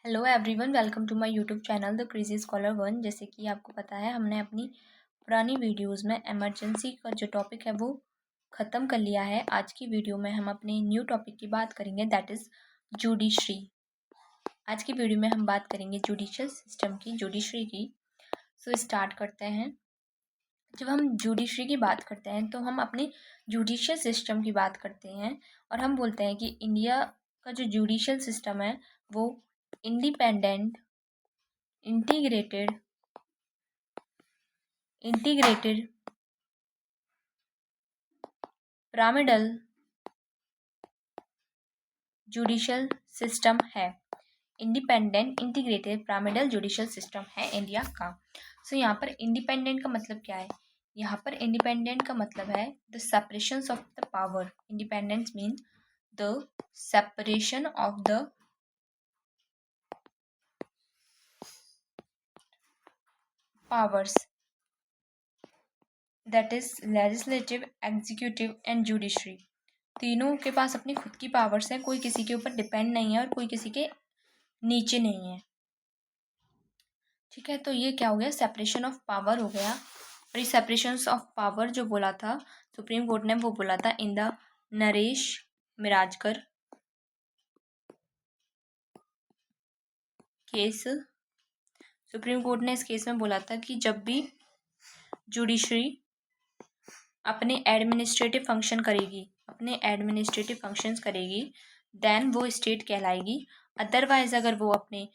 Hello everyone, welcome to my YouTube channel the crazy scholar one. जैसे कि आपको पता है, हमने अपनी पुरानी वीडियोस में इमरजेंसी का जो टॉपिक है वो ख़त्म कर लिया है। आज की वीडियो में हम अपने न्यू टॉपिक की बात करेंगे, दैट इज़ जुडिशरी। आज की वीडियो में हम बात करेंगे जुडिशियल सिस्टम की, जुडिशरी की। सो स्टार्ट करते हैं। जब हम जुडिशरी की बात करते हैं तो हम अपने जुडिशियल सिस्टम की बात करते हैं और हम बोलते हैं कि इंडिया का जो जुडिशियल सिस्टम है वो independent, integrated pyramidal judicial system है। Independent integrated pyramidal judicial system है इंडिया का। सो यहाँ पर इंडिपेंडेंट का मतलब क्या है? यहाँ पर इंडिपेंडेंट का मतलब है the separation of the power. Independence mean the separation of the powers, that is legislative, executive and judiciary. तीनों के पास अपनी खुद की पावर्स हैं, कोई किसी के ऊपर डिपेंड नहीं है और कोई किसी के नीचे नहीं है। ठीक है, तो ये क्या हो गया? सेपरेशन ऑफ पावर हो गया। और ये सेपरेशन ऑफ पावर जो बोला था सुप्रीम कोर्ट ने, वो बोला था in the Naresh Mirajkar case. Supreme court ने इस केस में बोला था कि जब भी जुडिशरी अपने एडमिनिस्ट्रेटिव फंक्शन करेगी, देन वो स्टेट कहलाएगी। अदरवाइज अगर वो अपने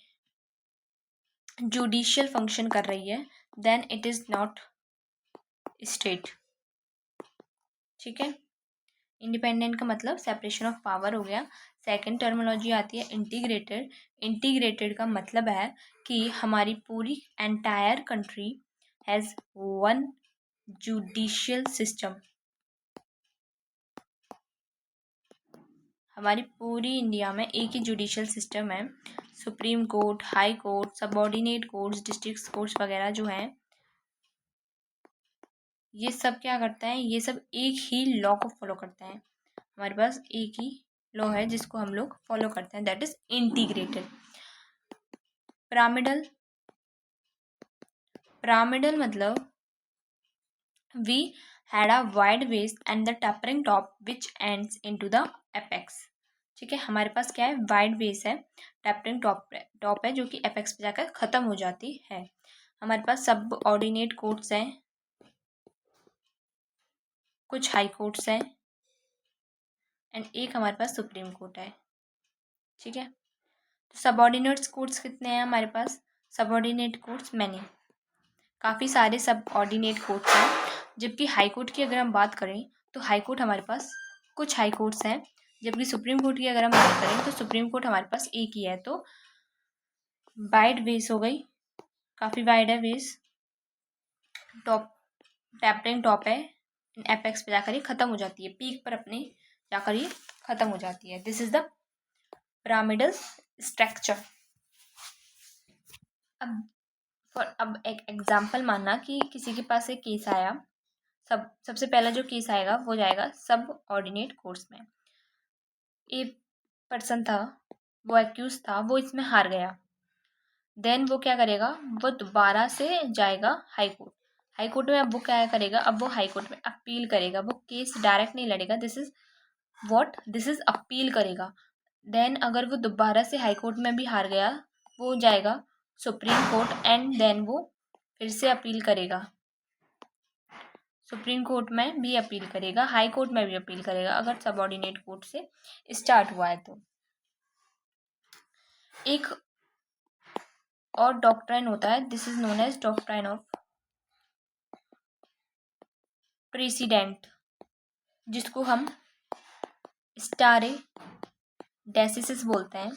जुडिशियल फंक्शन कर रही है then it is not state. ठीक है, इंडिपेंडेंट का मतलब सेपरेशन ऑफ पावर हो गया। सेकंड टर्मिनोलॉजी आती है इंटीग्रेटेड। इंटीग्रेटेड का मतलब है कि हमारी पूरी entire country has one judicial system. हमारी पूरी इंडिया में एक ही जुडिशियल सिस्टम है। Supreme court, high court, subordinate courts, district courts वगैरह जो हैं, ये सब क्या करते हैं? ये सब एक ही लॉ को फॉलो करते हैं। हमारे पास एक ही लॉ है जिसको हम लोग फॉलो करते हैं, दैट इज इंटीग्रेटेड। पिरामिडल मतलब we had a wide base and the tapering top which ends into the apex. ठीक है, हमारे पास क्या है? वाइड बेस है, टैपरिंग टॉप है जो कि एपेक्स पे जाकर खत्म हो जाती है। हमारे पास सब ऑर्डिनेट कोर्ट्स हैं, कुछ हाई कोर्ट्स हैं एंड एक हमारे पास सुप्रीम कोर्ट है। ठीक है, तो सबऑर्डिनेट कोर्ट्स कितने हैं हमारे पास? सबऑर्डिनेट कोर्ट्स मैनी, काफ़ी सारे सबऑर्डिनेट कोर्ट्स हैं। जबकि हाई कोर्ट की अगर हम बात करें तो हाई कोर्ट हमारे पास कुछ हाई कोर्ट्स हैं, जबकि सुप्रीम कोर्ट की अगर हम बात करें तो सुप्रीम कोर्ट हमारे पास एक ही है। तो वाइड बेस हो गई, काफ़ी वाइड है बेस, टॉप टैपरिंग टॉप है, एपेक्स पे जाकर ये ख़त्म हो जाती है, पीक पर अपने जाकर ये ख़त्म हो जाती है। This is the pyramidal structure. अब एक एग्जाम्पल मानना कि किसी के पास एक केस आया, सबसे पहला जो केस आएगा वो जाएगा सब ऑर्डिनेट कोर्ट्स में। एक पर्सन था, वो एक्यूज था, वो इसमें हार गया। देन वो क्या करेगा? वो दोबारा से जाएगा हाई कोर्ट। हाई कोर्ट में अब वो क्या करेगा? अब वो हाई कोर्ट में अपील करेगा। वो केस डायरेक्ट नहीं लड़ेगा, दिस इज अपील करेगा। देन अगर वो दोबारा से हाई कोर्ट में भी हार गया, वो जाएगा सुप्रीम कोर्ट एंड देन वो फिर से अपील करेगा। सुप्रीम कोर्ट में भी अपील करेगा, हाई कोर्ट में भी अपील करेगा अगर सबऑर्डिनेट कोर्ट से स्टार्ट हुआ है तो। एक और डॉक्ट्राइन होता है, this is known as doctrine of president, जिसको हम स्टारे डेसिस बोलते हैं।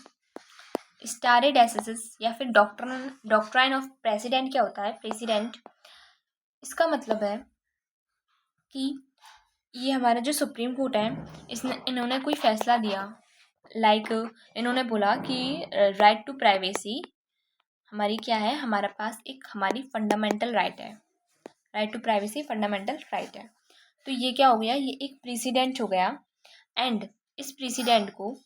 स्टारे डेसिस या फिर डॉक्ट्राइन ऑफ प्रेसिडेंट क्या होता है? प्रेसिडेंट, इसका मतलब है कि ये हमारा जो सुप्रीम कोर्ट है, इन्होंने कोई फैसला दिया, इन्होंने बोला कि राइट टू प्राइवेसी हमारी क्या है? हमारे पास एक हमारी फंडामेंटल राइट है, right to privacy fundamental right है। तो ये क्या हो गया? ये एक प्रेसिडेंट हो गया एंड इस प्रेसिडेंट को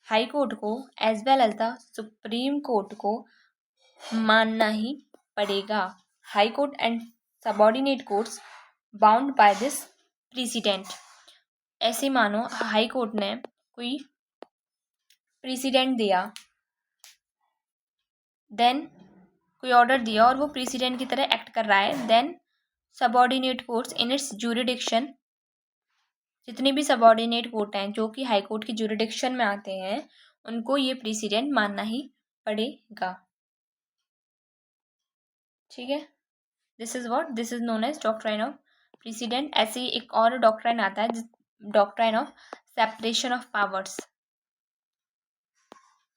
हाई कोर्ट को as well as the supreme court को मानना ही पड़ेगा। High court and subordinate courts bound by this precedent. ऐसे मानो हाई कोर्ट ने कोई प्रीसिडेंट दिया, देन कोई ऑर्डर दिया और वो प्रेसिडेंट की तरह एक्ट कर रहा है, then subordinate courts in its jurisdiction, जितने भी सबऑर्डिनेट कोर्ट हैं जो कि हाई कोर्ट की ज्यूरिडिक्शन में आते हैं, उनको ये प्रेसिडेंट मानना ही पड़ेगा। ठीक है, this is known as doctrine of president. ऐसे ही एक और डॉक्ट्राइन आता है, doctrine of separation of powers.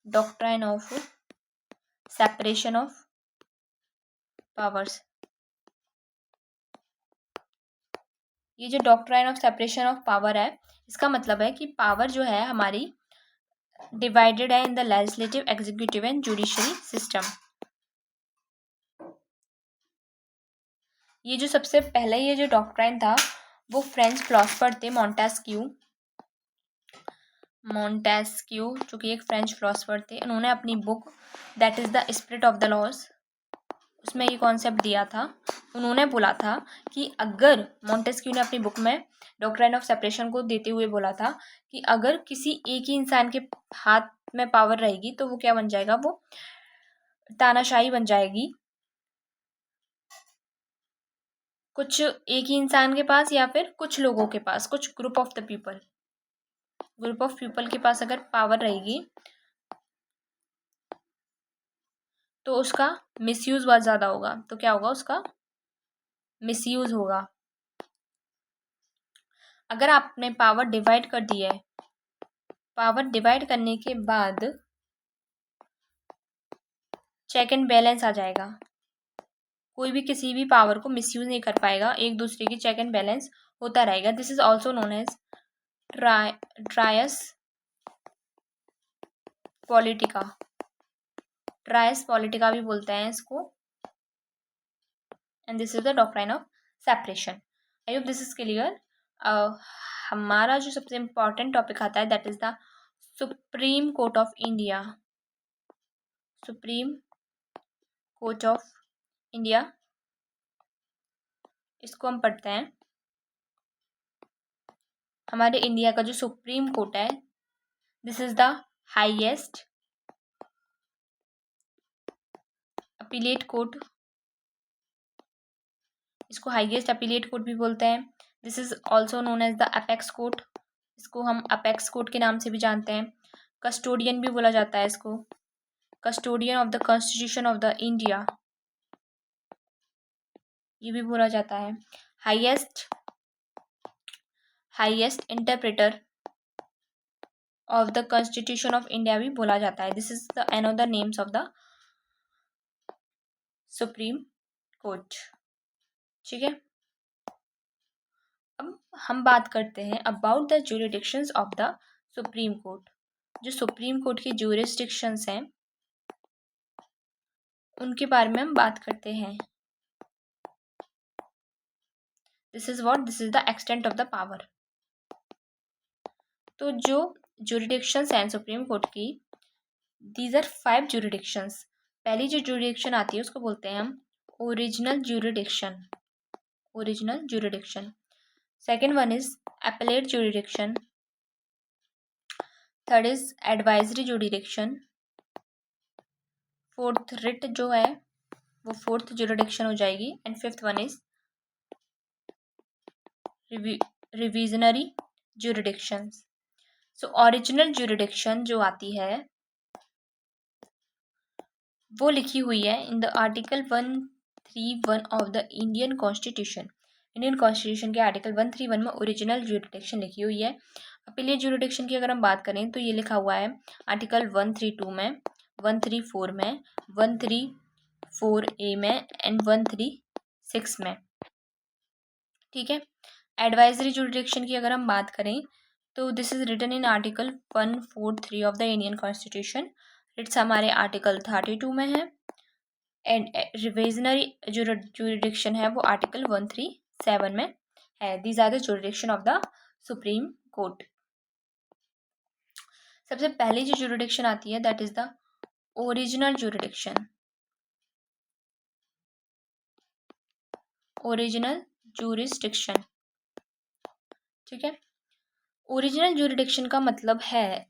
Doctrine of separation of powers. ये जो doctrine of separation of power है, इसका मतलब है कि पावर जो है हमारी डिवाइडेड है in the legislative, executive and judiciary system. ये जो सबसे पहले ये जो डॉक्ट्राइन था वो फ्रेंच फिलोसफर थे मॉन्टेस्क्यू, जो कि एक फ्रेंच फिलोसफर थे। उन्होंने अपनी book that is the spirit of the laws, उसमें ये कॉन्सेप्ट दिया था। उन्होंने बोला था कि अगर, मॉन्टेस्क्यू ने अपनी बुक में डॉक्ट्राइन ऑफ सेपरेशन को देते हुए बोला था कि अगर किसी एक ही इंसान के हाथ में पावर रहेगी तो वो क्या बन जाएगा, वो तानाशाही बन जाएगी। कुछ एक ही इंसान के पास या फिर कुछ लोगों के पास, कुछ ग्रुप ऑफ पीपल के पास अगर पावर रहेगी तो उसका मिसयूज बहुत ज़्यादा होगा। तो क्या होगा, उसका मिसयूज होगा। अगर आपने पावर डिवाइड कर दी है, पावर डिवाइड करने के बाद चेक एंड बैलेंस आ जाएगा। कोई भी किसी भी पावर को मिसयूज नहीं कर पाएगा, एक दूसरे की चेक एंड बैलेंस होता रहेगा। This is also known as trias politica भी बोलते हैं इसको। And this is the doctrine of separation. I hope this is clear. हमारा जो सबसे इम्पॉर्टेंट टॉपिक आता है that is the supreme court of India. Supreme court of India, इसको हम पढ़ते हैं। हमारे इंडिया का जो सुप्रीम कोर्ट है, this is the highest appellate court. इसको हाईएस्ट अपीलेट कोर्ट भी बोलते हैं। This is also known as the apex court. इसको हम अपेक्स कोर्ट के नाम से भी जानते हैं। कस्टोडियन भी बोला जाता है इसको, custodian of the constitution of the India, ये भी बोला जाता है। Highest interpreter of the constitution of India भी बोला जाता है। This is the another names of the supreme court. ठीक है, अब हम बात करते हैं about the jurisdictions of the supreme court. जो सुप्रीम कोर्ट की ज्यूरिडिक्शंस हैं उनके बारे में हम बात करते हैं। This is the extent of the power. तो जो ज्यूरिडिक्शंस हैं सुप्रीम कोर्ट की, दीज आर 5 ज्यूरिडिक्शंस। पहली जो ज्यूरिडिक्शन आती है उसको बोलते हैं हम original jurisdiction. Second one is appellate jurisdiction, third is advisory jurisdiction, fourth writ जो है वो फोर्थ jurisdiction हो जाएगी, and fifth one is revisionary jurisdiction। So original jurisdiction जो आती है वो लिखी हुई है in the article 131 of the Indian constitution. Indian constitution के आर्टिकल 131 में ओरिजिनल ज्यूरिडिक्शन लिखी हुई है। अपीलेट ज्यूरिडिक्शन की अगर हम बात करें तो ये लिखा हुआ है आर्टिकल 132 में, 134 में, 134A में एंड 136 में। ठीक है, एडवाइजरी ज्यूरिडिक्शन की अगर हम बात करें तो this is written in article 143 of the Indian constitution. It's हमारे आर्टिकल 32 में है, एंड रिविजनरी जुरिडिक्शन है वो आर्टिकल 137 में है। These are the jurisdiction of the supreme court. सबसे पहली जो जुरिडिक्शन आती है that is the original jurisdiction. Original jurisdiction, ठीक है। ओरिजिनल जुरिडिक्शन का मतलब है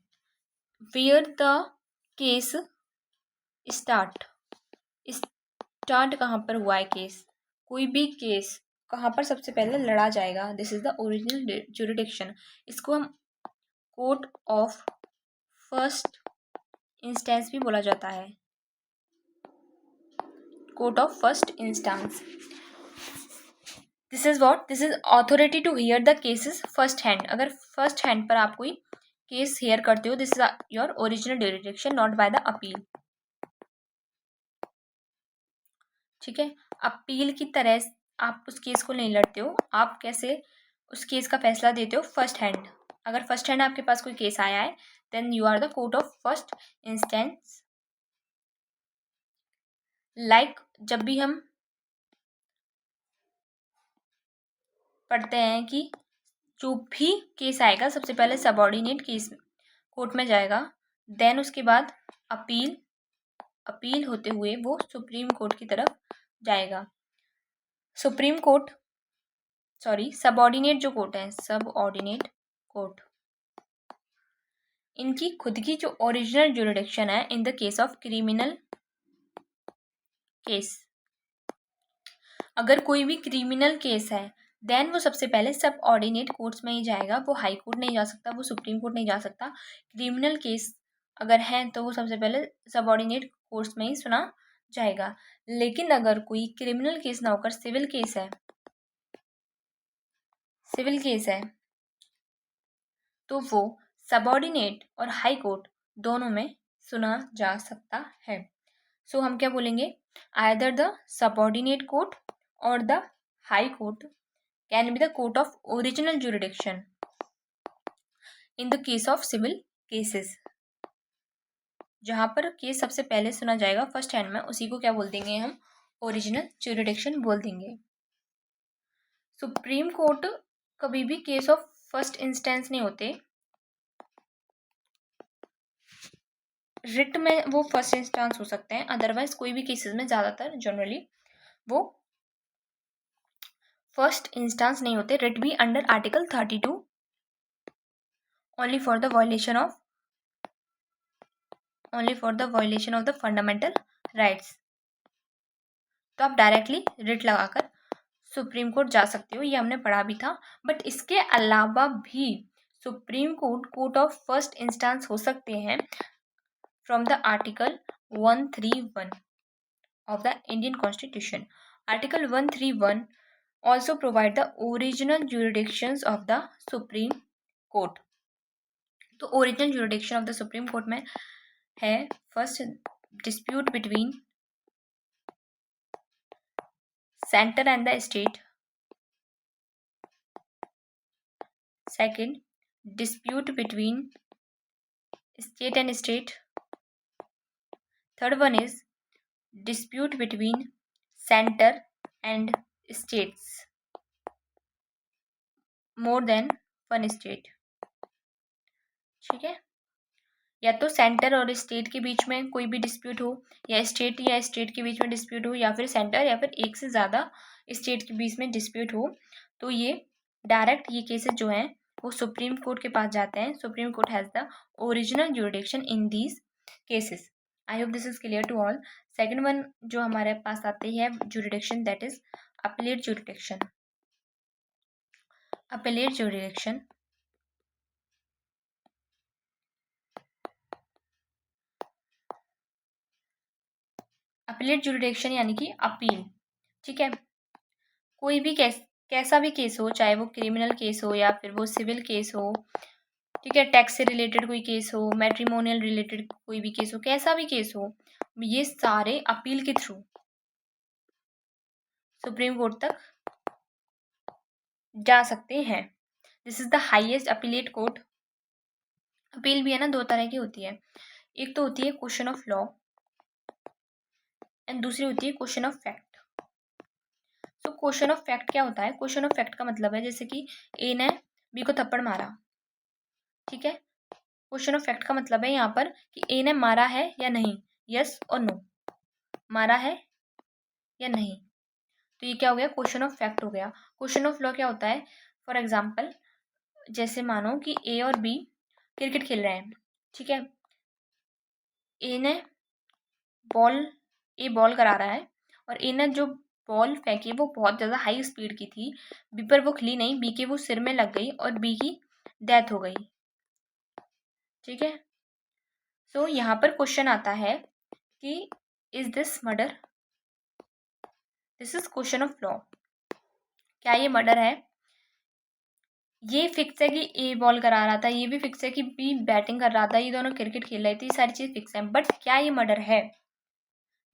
where the case start. Start कहाँ पर हुआ है केस, कोई भी केस कहाँ पर सबसे पहले लड़ा जाएगा, this is the original jurisdiction. इसको हम कोर्ट ऑफ फर्स्ट इंस्टेंस भी बोला जाता है, court of first instance. This is what, this is authority to hear the cases first hand. अगर फर्स्ट हैंड पर आप कोई केस हेयर करते हो, this is your original jurisdiction, not by the appeal, ठीक है। अपील की तरह आप उस केस को नहीं लड़ते हो, आप कैसे उस केस का फैसला देते हो, फर्स्ट हैंड। अगर फर्स्ट हैंड आपके पास कोई केस आया है then you are the court of first instance. Like जब भी हम पढ़ते हैं कि जो भी केस आएगा सबसे पहले सबऑर्डिनेट केस कोर्ट में जाएगा, देन उसके बाद अपील होते हुए वो सुप्रीम कोर्ट की तरफ जाएगा। सुप्रीम कोर्ट सबऑर्डिनेट जो कोर्ट है, सबऑर्डिनेट कोर्ट, इनकी खुद की जो ओरिजिनल जुरिडिक्शन है इन the case of criminal case. अगर कोई भी क्रिमिनल केस है देन वो सबसे पहले सब ऑर्डिनेट कोर्ट्स में ही जाएगा, वो हाई कोर्ट नहीं जा सकता, वो सुप्रीम कोर्ट नहीं जा सकता। क्रिमिनल केस अगर है तो वो सबसे पहले सब ऑर्डिनेट कोर्ट्स में ही सुना जाएगा। लेकिन अगर कोई क्रिमिनल केस ना होकर सिविल केस है तो वो सबऑर्डिनेट और हाई कोर्ट दोनों में सुना जा सकता है। सो हम क्या बोलेंगे, आइदर द सबऑर्डिनेट कोर्ट और the high court can be the court of original jurisdiction in the case of civil cases. जहाँ पर केस सबसे पहले सुना जाएगा फर्स्ट हैंड में, उसी को क्या बोल देंगे हम, ओरिजिनल जुरिडिक्शन बोल देंगे। सुप्रीम कोर्ट कभी भी केस ऑफ फर्स्ट इंस्टेंस नहीं होते, रिट में वो फर्स्ट इंस्टेंस हो सकते हैं, अदरवाइज कोई भी केसेस में ज़्यादातर जनरली वो फर्स्ट इंस्टेंस नहीं होते। रिट भी under article 32 only for the violation of the fundamental rights. तो आप डायरेक्टली रिट लगाकर सुप्रीम कोर्ट जा सकते हो, ये हमने पढ़ा भी था। बट इसके अलावा भी supreme court of first instance हो सकते हैं from the article 131 of the Indian Constitution. Article 131 also provide the original jurisdictions of the Supreme Court. तो original jurisdiction of the supreme court में है, first dispute between centre and the state, second dispute between state and state, third one is dispute between center and states, more than one state, ठीक है। या तो centre और state के बीच में कोई भी डिस्प्यूट हो, या स्टेट के बीच में डिस्प्यूट हो, या फिर सेंटर या फिर एक से ज़्यादा स्टेट के बीच में डिस्प्यूट हो, तो ये डायरेक्ट ये केसेस जो हैं वो सुप्रीम कोर्ट के पास जाते हैं। Supreme court has the original jurisdiction in these cases. I hope this is clear to all. Second one जो हमारे पास आती है jurisdiction that is appellate jurisdiction. Appellate jurisdiction appellate jurisdiction यानी कि अपील, ठीक है। कोई भी कैसा भी केस हो, चाहे वो क्रिमिनल केस हो या फिर वो सिविल केस हो, ठीक है, टैक्स से रिलेटेड कोई केस हो, मैट्रिमोनियल रिलेटेड कोई भी केस हो, कैसा भी केस हो, ये सारे अपील के थ्रू सुप्रीम कोर्ट तक जा सकते हैं। This is the highest appellate court. Appeal भी है ना, दो तरह की होती है, एक तो होती है क्वेश्चन ऑफ लॉ एंड दूसरी होती है क्वेश्चन ऑफ फैक्ट। तो क्वेश्चन ऑफ फैक्ट क्या होता है, क्वेश्चन ऑफ फैक्ट का मतलब है जैसे कि ए ने बी को थप्पड़ मारा, ठीक है, क्वेश्चन ऑफ फैक्ट का मतलब है यहाँ पर कि ए ने मारा है या नहीं, यस और नो, मारा है या नहीं। तो ये क्या हो गया, क्वेश्चन ऑफ फैक्ट हो गया। क्वेश्चन ऑफ लॉ क्या होता है, फॉर एग्जाम्पल जैसे मानो कि ए और बी क्रिकेट खेल रहे हैं, ठीक है। ए ने बॉल करा रहा है और ए ने जो बॉल फेंकी वो बहुत ज़्यादा हाई स्पीड की थी, बी पर वो खिली नहीं, बी के वो सिर में लग गई और बी की डेथ हो गई, ठीक है। सो यहाँ पर क्वेश्चन आता है कि is this murder, this is question of law, क्या ये मर्डर है। ये फिक्स है कि ए बॉल करा रहा था, ये भी फिक्स है कि बी बैटिंग कर रहा था, ये दोनों क्रिकेट खेल रहे थे, ये सारी चीज़ फिक्स है, बट क्या ये मर्डर है,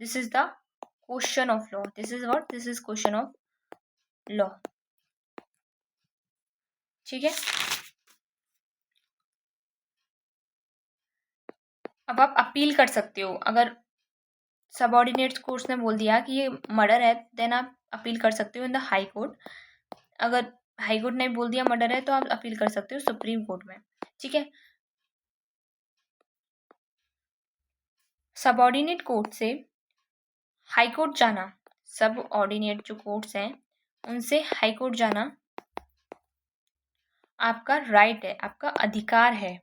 this is the question of law, this is what, this is question of law, ठीक है। अब आप अपील कर सकते हो, अगर सबऑर्डिनेट कोर्ट्स ने बोल दिया कि ये मर्डर है, देन आप अपील कर सकते हो इन द हाई कोर्ट। अगर हाई कोर्ट ने बोल दिया मर्डर है तो आप अपील कर सकते हो सुप्रीम कोर्ट में, ठीक है। सबऑर्डिनेट कोर्ट से हाई कोर्ट जाना, सब ऑर्डिनेट जो कोर्ट्स हैं उनसे हाई कोर्ट जाना आपका राइट है, आपका अधिकार है,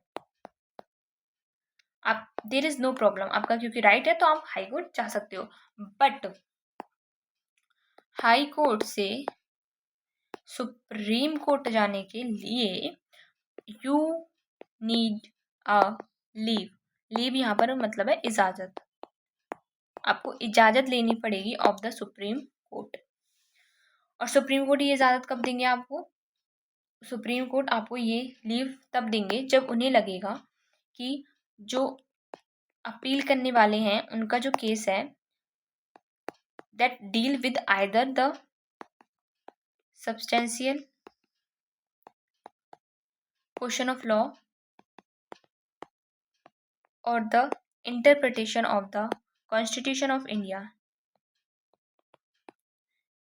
आप देयर इज नो प्रॉब्लम, आपका क्योंकि राइट है तो आप हाई कोर्ट जा सकते हो। बट हाई कोर्ट से सुप्रीम कोर्ट जाने के लिए you need a leave, leave यहाँ पर मतलब है इजाज़त, आपको इजाज़त लेनी पड़ेगी ऑफ द सुप्रीम कोर्ट। और सुप्रीम कोर्ट ये इजाज़त कब देंगे आपको, सुप्रीम कोर्ट आपको ये लीव तब देंगे जब उन्हें लगेगा कि जो अपील करने वाले हैं उनका जो केस है that deal with either the substantial question of law और the interpretation of the constitution of India.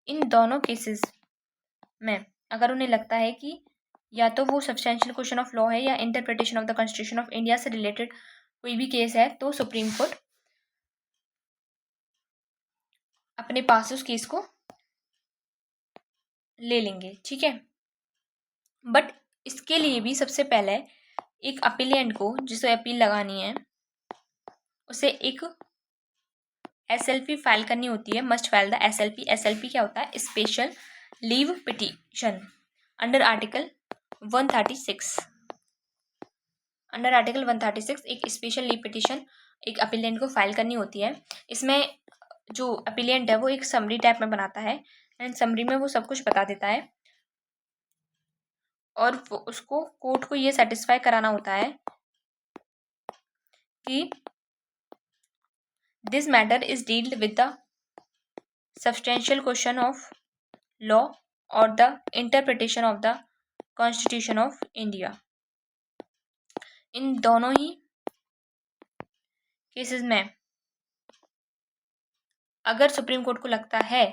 इन दोनों केसेस में अगर उन्हें लगता है कि या तो वो सब्सटेंशियल क्वेश्चन ऑफ लॉ है या interpretation of the constitution of India से रिलेटेड कोई भी केस है, तो सुप्रीम कोर्ट अपने पास उस केस को ले लेंगे, ठीक है। बट इसके लिए भी सबसे पहले एक अपीलियंट को जिसे अपील लगानी है उसे एक SLP फाइल करनी होती है, must file the SLP। SLP क्या होता है, special leave petition under article 136, under article 136 एक स्पेशल लीव पिटीशन एक अपीलियंट को फाइल करनी होती है। इसमें जो अपीलियंट है वो एक समरी टाइप में बनाता है एंड समरी में वो सब कुछ बता देता है और उसको कोर्ट को ये सेटिस्फाई कराना होता है कि this matter is dealed with the substantial question of law और the interpretation of the constitution of India. इन दोनों ही केसेस में अगर सुप्रीम कोर्ट को लगता है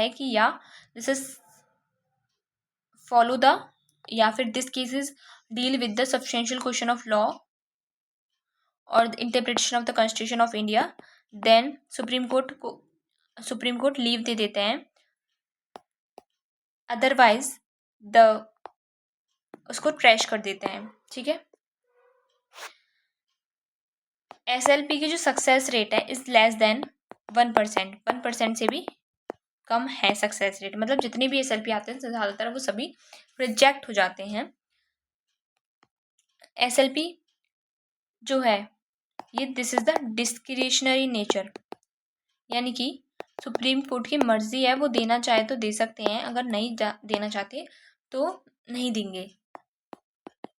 कि या दिस इज फॉलो द या फिर this case is deal with the substantial question of law और interpretation of the constitution of India, then supreme court leave दे देते हैं। अदरवाइज उसको ट्रैश कर देते हैं, ठीक है। SLP की जो सक्सेस रेट है इज लेस देन 1%, 1% से भी कम है सक्सेस रेट, मतलब जितने भी SLP आते हैं ज़्यादातर वो सभी रिजेक्ट हो जाते हैं। SLP जो है ये this is the discretionary nature, यानी कि सुप्रीम कोर्ट की मर्जी है, वो देना चाहे तो दे सकते हैं, अगर नहीं देना चाहते तो नहीं देंगे।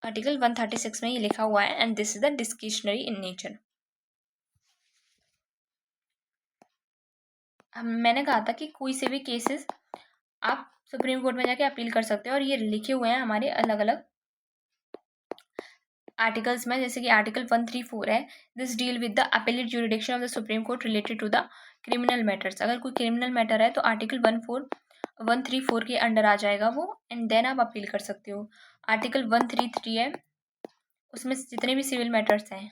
आर्टिकल 136 में ये लिखा हुआ है and this is the discretionary in nature. मैंने कहा था कि कोई से भी केसेस आप सुप्रीम कोर्ट में जाके अपील कर सकते हो और ये लिखे हुए हैं हमारे अलग अलग आर्टिकल्स में, जैसे कि आर्टिकल 134 है, this deal with the appellate jurisdiction of the supreme court related to the criminal matters. अगर कोई क्रिमिनल मैटर है तो आर्टिकल 134 के अंडर आ जाएगा वो एंड देन आप अपील कर सकते हो। आर्टिकल 133 है, उसमें जितने भी सिविल मैटर्स हैं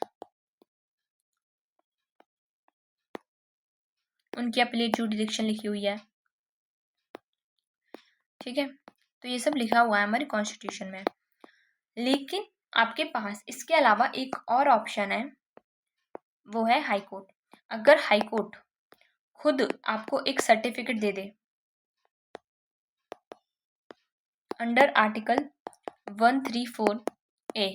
उनकी अपीलेट जुरिडिक्शन लिखी हुई है। ठीक है, तो ये सब लिखा हुआ है हमारे कॉन्स्टिट्यूशन में। लेकिन आपके पास इसके अलावा एक और ऑप्शन है, वो है हाई कोर्ट। अगर हाई कोर्ट खुद आपको एक सर्टिफिकेट दे दे अंडर आर्टिकल 134A,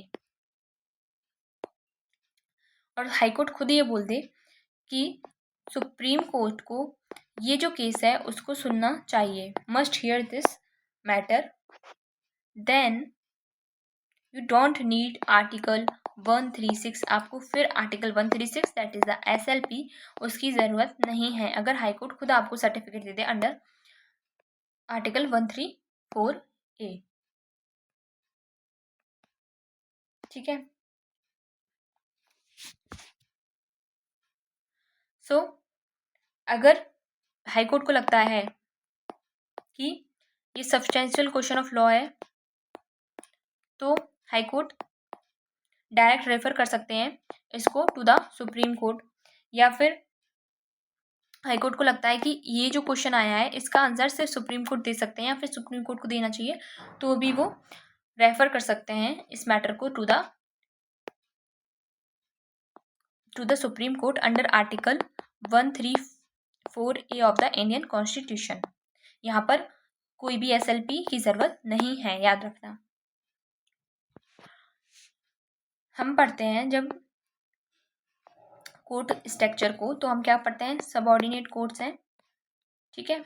और हाई कोर्ट खुद ये बोल दे कि सुप्रीम कोर्ट को ये जो केस है उसको सुनना चाहिए, must hear this matter, then you don't need article 136। आपको फिर article 136 that is the SLP उसकी ज़रूरत नहीं है, अगर हाई कोर्ट खुद आपको सर्टिफिकेट दे दे अंडर आर्टिकल 134A। ठीक है, सो अगर हाई कोर्ट को लगता है कि ये सब्सटेंशियल क्वेश्चन ऑफ लॉ है, तो हाई कोर्ट डायरेक्ट रेफर कर सकते हैं इसको टू द सुप्रीम कोर्ट, या फिर हाई कोर्ट को लगता है कि ये जो क्वेश्चन आया है इसका आंसर सिर्फ सुप्रीम कोर्ट दे सकते हैं या फिर सुप्रीम कोर्ट को देना चाहिए, तो भी वो रेफर कर सकते हैं इस मैटर को to the supreme court under article 134A of the Indian constitution. यहाँ पर कोई भी SLP की ज़रूरत नहीं है, याद रखना। हम पढ़ते हैं जब कोर्ट स्ट्रक्चर को, तो हम क्या पढ़ते हैं, सबऑर्डिनेट कोर्ट्स हैं। ठीक है,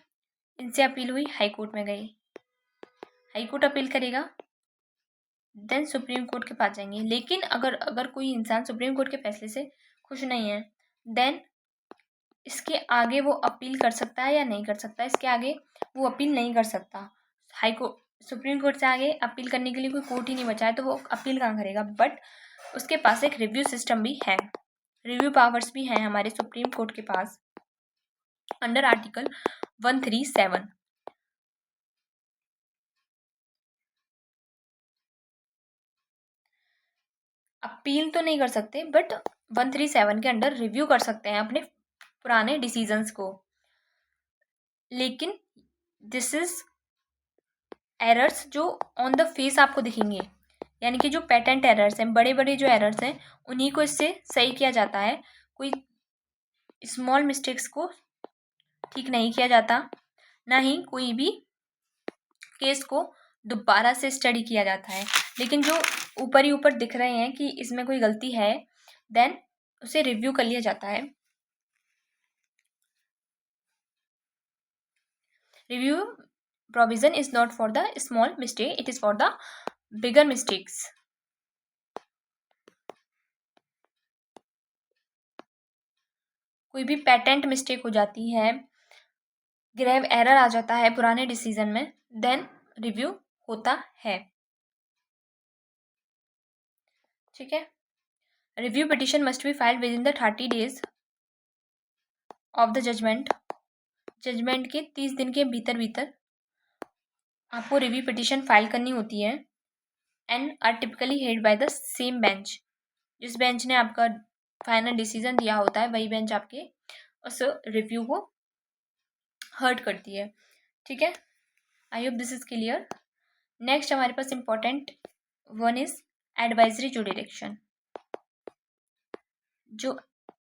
इनसे अपील हुई, हाई कोर्ट में गई, हाई कोर्ट अपील करेगा, देन सुप्रीम कोर्ट के पास जाएंगे। लेकिन अगर कोई इंसान सुप्रीम कोर्ट के फैसले से खुश नहीं है, देन इसके आगे वो अपील कर सकता है या नहीं कर सकता, इसके आगे वो अपील नहीं कर सकता। हाई कोर्ट सुप्रीम कोर्ट से आगे अपील करने के लिए कोई कोर्ट ही नहीं बचा है, तो वो अपील कहाँ करेगा। बट उसके पास एक रिव्यू सिस्टम भी है, रिव्यू पावर्स भी हैं हमारे सुप्रीम कोर्ट के पास अंडर आर्टिकल 137। अपील तो नहीं कर सकते, बट 137 के अंडर रिव्यू कर सकते हैं अपने पुराने डिसीजंस को। लेकिन दिस इज एरर्स जो ऑन द फेस आपको दिखेंगे, यानी कि जो पेटेंट एरर्स हैं, बड़े बड़े जो एरर्स हैं, उन्हीं को इससे सही किया जाता है। कोई स्मॉल मिस्टेक्स को ठीक नहीं किया जाता, ना ही कोई भी केस को दोबारा से स्टडी किया जाता है। लेकिन जो ऊपर ही ऊपर दिख रहे हैं कि इसमें कोई गलती है, देन उसे रिव्यू कर लिया जाता है। Review provision is not for the small mistake, it is for the bigger mistakes. कोई भी पेटेंट मिस्टेक हो जाती है, ग्रेव एरर आ जाता है पुराने डिसीजन में, देन रिव्यू होता है। ठीक है, review petition must be filed within the 30 days of the judgment. Judgment के 30 दिन के भीतर भीतर आपको रिव्यू पिटिशन फाइल करनी होती है, and are typically heard by the same bench. जिस बेंच ने आपका फाइनल डिसीजन दिया होता है, वही बेंच आपके उस रिव्यू को हर्ट करती है। ठीक है, I hope this is clear. Next हमारे पास important one is advisory jurisdiction. जो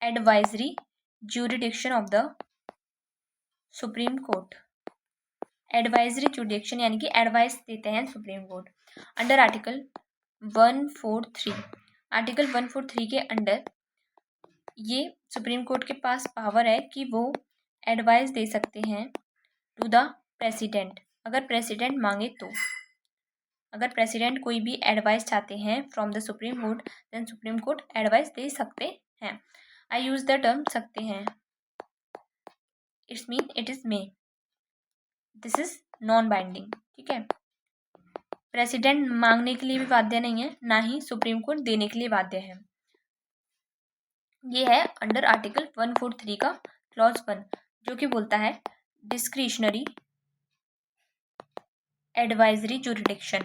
advisory jurisdiction of the supreme court, advisory jurisdiction यानी कि एडवाइस देते हैं supreme court under article 143। Article 143 के अंडर ये सुप्रीम कोर्ट के पास पावर है कि वो एडवाइस दे सकते हैं टू द प्रेसिडेंट, अगर प्रेसिडेंट मांगे तो। अगर प्रेसिडेंट कोई भी एडवाइस चाहते हैं from the supreme court, then supreme court advice दे सकते हैं। आई यूज द टर्म सकते हैं, it's mean it is may, this is non binding. ठीक है, प्रेसिडेंट मांगने के लिए भी बाध्य नहीं है, ना ही सुप्रीम कोर्ट देने के लिए बाध्य है। ये है अंडर आर्टिकल 143 का क्लॉज 1, जो कि बोलता है discretionary advisory jurisdiction.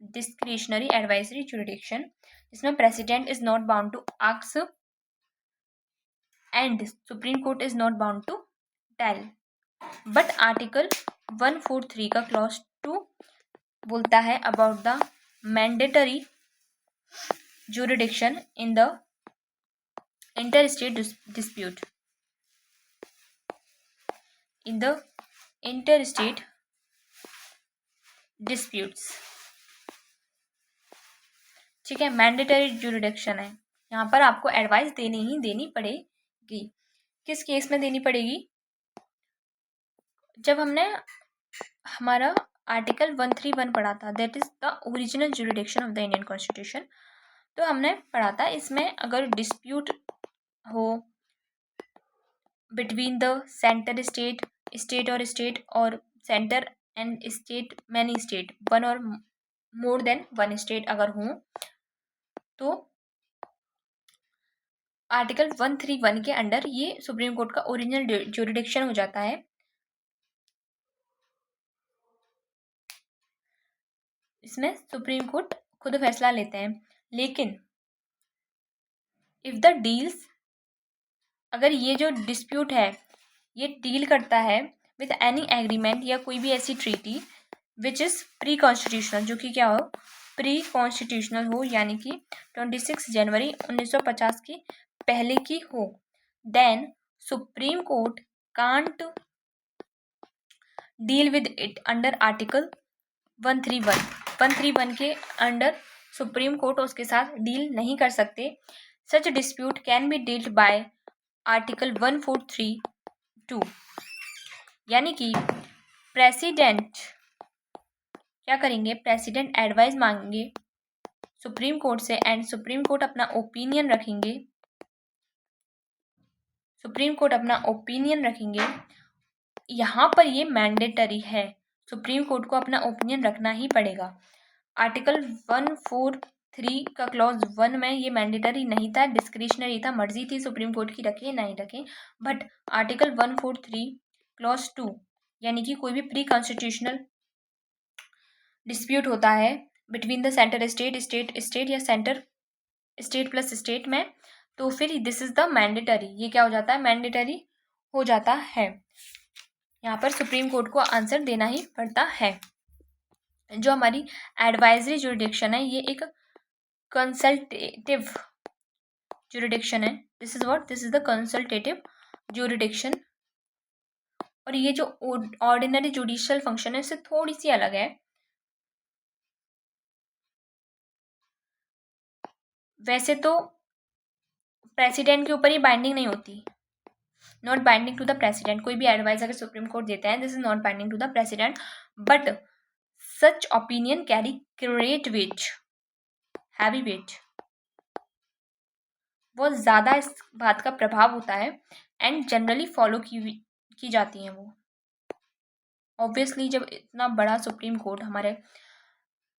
Discretionary advisory jurisdiction, जिसमें president is not bound to ask and supreme court is not bound to tell. But article 143 का क्लॉज 2 बोलता है about the mandatory jurisdiction in the interstate dispute, in the interstate disputes। ठीक है, mandatory jurisdiction है, यहाँ पर आपको advice देनी ही देनी पड़ेगी। किस केस में देनी पड़ेगी? जब हमने हमारा आर्टिकल 131 पढ़ा था, that is the original jurisdiction of the Indian constitution, तो हमने पढ़ा था इसमें अगर डिस्प्यूट हो between the centre state, state और centre and state, many state, one और मोर देन वन स्टेट अगर हो, तो आर्टिकल 131 के अंडर ये सुप्रीम कोर्ट का ओरिजिनल जुरिडिक्शन हो जाता है। इसमें सुप्रीम कोर्ट खुद फैसला लेते हैं। लेकिन इफ द डील्स, अगर ये जो डिस्प्यूट है ये डील करता है विद एनी एग्रीमेंट या कोई भी ऐसी treaty which is pre constitutional, जो कि क्या हो, प्री कॉन्स्टिट्यूशनल हो, यानी कि 26 जनवरी 1950 की पहले की हो, then supreme court can't deal with it under article 131 के अंडर सुप्रीम कोर्ट उसके साथ डील नहीं कर सकते। Such dispute can be dealed by article 143(2), यानी कि प्रेसिडेंट क्या करेंगे, प्रेसिडेंट एडवाइस मांगेंगे सुप्रीम कोर्ट से एंड सुप्रीम कोर्ट अपना ओपिनियन रखेंगे, यहाँ पर ये मैंडेटरी है, सुप्रीम कोर्ट को अपना ओपिनियन रखना ही पड़ेगा। आर्टिकल 143 का क्लॉज 1 में ये मैंडेटरी नहीं था, डिस्क्रिशनरी था, मर्जी थी सुप्रीम कोर्ट की रखे नहीं रखे। बट आर्टिकल 143 क्लॉज 2 यानी कि कोई भी प्री कॉन्स्टिट्यूशनल डिस्प्यूट होता है बिटवीन द सेंटर स्टेट या सेंटर स्टेट प्लस स्टेट में, तो फिर दिस इज द मैंडेटरी, ये क्या हो जाता है, मैंडेटरी हो जाता है। यहाँ पर सुप्रीम कोर्ट को आंसर देना ही पड़ता है। जो हमारी एडवाइजरी जुरिडिक्शन है ये एक कंसल्टेटिव जुरिडिक्शन है। This is the consultative jurisdiction. और ये जो ऑर्डिनरी जुडिशियल फंक्शन है इससे थोड़ी सी अलग है। वैसे तो प्रेसिडेंट के ऊपर ही बाइंडिंग नहीं होती, not binding to the president. कोई भी एडवाइस अगर सुप्रीम कोर्ट देता है this is not binding to the president, but such opinion carry great weight, heavy weight, बहुत ज़्यादा इस बात का प्रभाव होता है एंड जनरली फॉलो की जाती हैं वो। ऑब्वियसली जब इतना बड़ा सुप्रीम कोर्ट, हमारे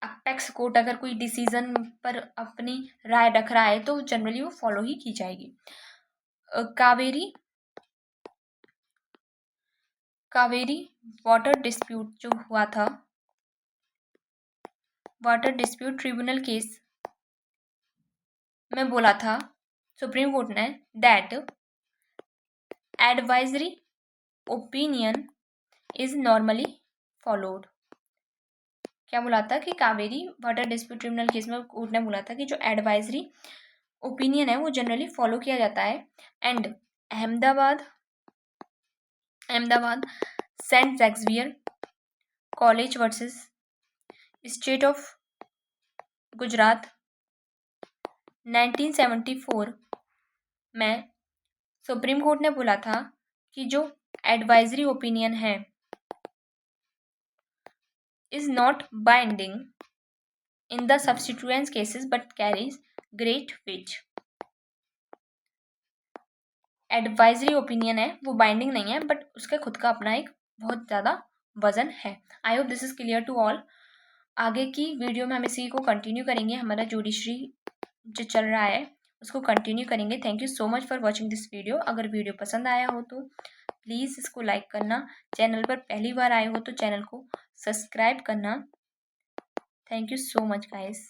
अपेक्स कोर्ट अगर कोई डिसीजन पर अपनी राय रख रहा है तो जनरली वो फॉलो ही की जाएगी। कावेरी वाटर डिस्प्यूट जो हुआ था, वाटर डिस्प्यूट ट्रिब्यूनल केस में बोला था सुप्रीम कोर्ट ने that advisory opinion is normally followed. क्या बोला था कि Kaveri water dispute tribunal case में कोर्ट ने बोला था कि जो एडवाइजरी ओपिनियन है वो जनरली फॉलो किया जाता है। And Ahmedabad Saint Xavier college versus state of Gujarat 1974 में सुप्रीम कोर्ट ने बोला था कि जो एडवाइजरी ओपिनियन है is not binding in the subsequent cases but carries great weight. Advisory opinion है वो बाइंडिंग नहीं है बट उसका खुद का अपना एक बहुत ज़्यादा वजन है। I hope this is clear to all. आगे की वीडियो में हम इसी को कंटिन्यू करेंगे, हमारा जुडिशरी जो चल रहा है उसको कंटिन्यू करेंगे। Thank you so much for watching this video. अगर वीडियो पसंद आया हो तो प्लीज़ इसको लाइक करना, चैनल पर पहली बार आए हो तो चैनल को सब्सक्राइब करना। Thank you so much guys.